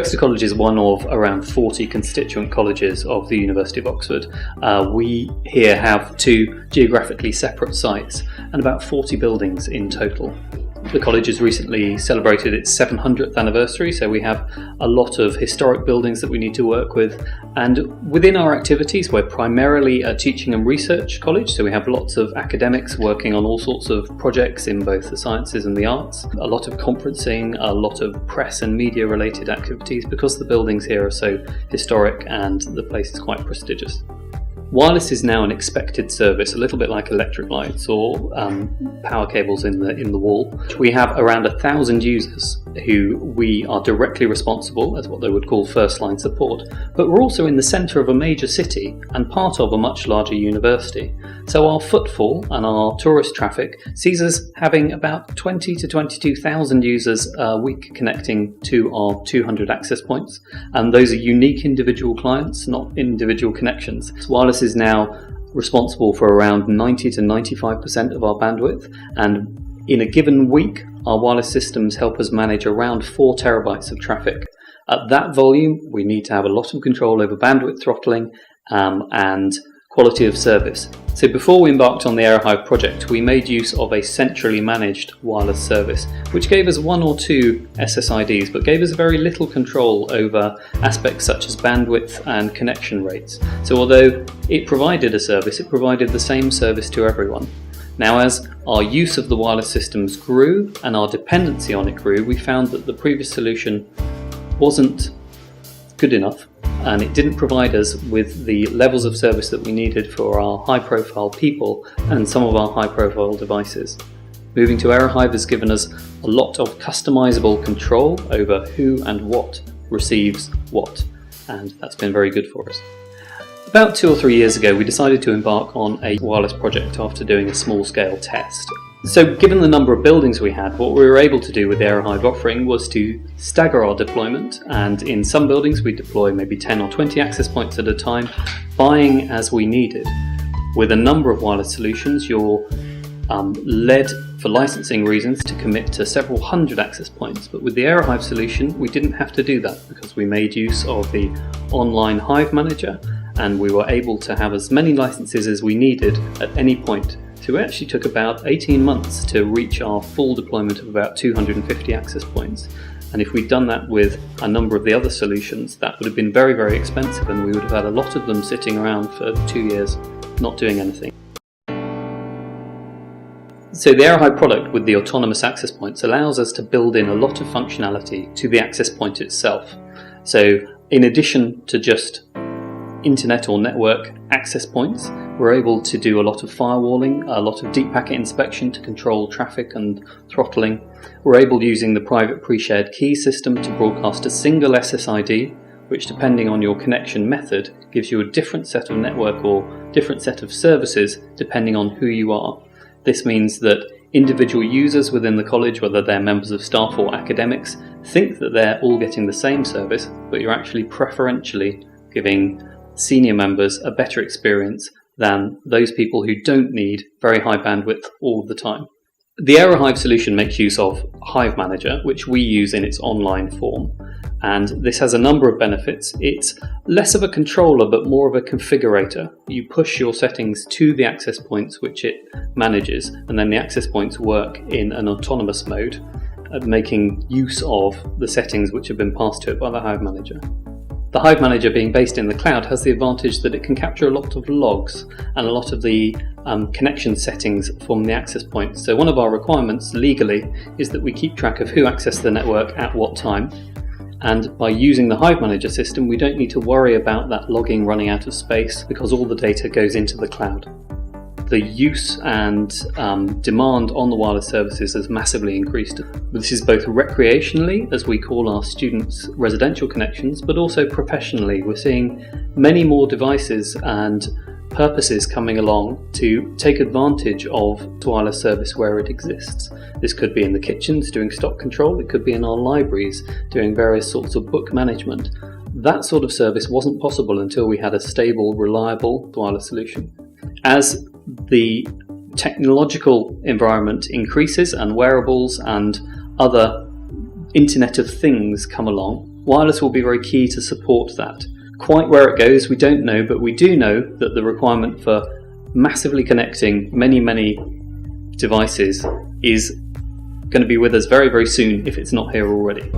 Exeter College is one of around 40 constituent colleges of the University of Oxford. We here have 2 geographically separate sites and about 40 buildings in total. The college has recently celebrated its 700th anniversary, so we have a lot of historic buildings that we need to work with. And within our activities, we're primarily a teaching and research college, so we have lots of academics working on all sorts of projects in both the sciences and the arts, a lot of conferencing, a lot of press and media related activities, because the buildings here are so historic and the place is quite prestigious. Wireless is now an expected service, a little bit like electric lights or power cables in the wall. We have around 1,000 users who we are directly responsible as what they would call first line support, but we're also in the centre of a major city and part of a much larger university. So our footfall and our tourist traffic sees us having about 20 to 22,000 users a week connecting to our 200 access points, and those are unique individual clients, not individual connections. So Wireless is now responsible for around 90 to 95% of our bandwidth, and in a given week our wireless systems help us manage around 4 terabytes of traffic. At that volume we need to have a lot of control over bandwidth throttling and quality of service. So before we embarked on the Aerohive project, we made use of a centrally managed wireless service, which gave us 1 or 2 SSIDs, but gave us very little control over aspects such as bandwidth and connection rates. So although it provided a service, it provided the same service to everyone. Now, as our use of the wireless systems grew and our dependency on it grew, we found that the previous solution wasn't good enough, and it didn't provide us with the levels of service that we needed for our high-profile people and some of our high-profile devices. Moving to Aerohive has given us a lot of customizable control over who and what receives what, and that's been very good for us. About 2 or 3 years ago, we decided to embark on a wireless project after doing a small-scale test. So given the number of buildings we had, what we were able to do with the Aerohive offering was to stagger our deployment, and in some buildings we deploy maybe 10 or 20 access points at a time, buying as we needed. With a number of wireless solutions, you're led for licensing reasons to commit to several hundred access points, but with the Aerohive solution we didn't have to do that because we made use of the online Hive Manager and we were able to have as many licenses as we needed at any point. So it actually took about 18 months to reach our full deployment of about 250 access points. And if we'd done that with a number of the other solutions, that would have been very, very expensive, and we would have had a lot of them sitting around for 2 years not doing anything. So the Aerohive product with the autonomous access points allows us to build in a lot of functionality to the access point itself. So in addition to just internet or network access points, we're able to do a lot of firewalling, a lot of deep packet inspection to control traffic and throttling. We're able, using the private pre-shared key system, to broadcast a single SSID, which depending on your connection method gives you a different set of network or different set of services depending on who you are. This means that individual users within the college, whether they're members of staff or academics, think that they're all getting the same service, but you're actually preferentially giving senior members a better experience than those people who don't need very high bandwidth all the time. The Aerohive solution makes use of Hive Manager, which we use in its online form, and this has a number of benefits. It's less of a controller but more of a configurator. You push your settings to the access points which it manages, and then the access points work in an autonomous mode, making use of the settings which have been passed to it by the Hive Manager. The Hive Manager, being based in the cloud, has the advantage that it can capture a lot of logs and a lot of the connection settings from the access points. So one of our requirements legally is that we keep track of who accessed the network at what time, and by using the Hive Manager system we don't need to worry about that logging running out of space because all the data goes into the cloud. The use and demand on the wireless services has massively increased. This is both recreationally, as we call our students' residential connections, but also professionally. We're seeing many more devices and purposes coming along to take advantage of wireless service where it exists. This could be in the kitchens doing stock control, it could be in our libraries doing various sorts of book management. That sort of service wasn't possible until we had a stable, reliable wireless solution. As the technological environment increases and wearables and other Internet of Things come along, wireless will be very key to support that. Quite where it goes, we don't know, but we do know that the requirement for massively connecting many devices is going to be with us very, very soon if it's not here already.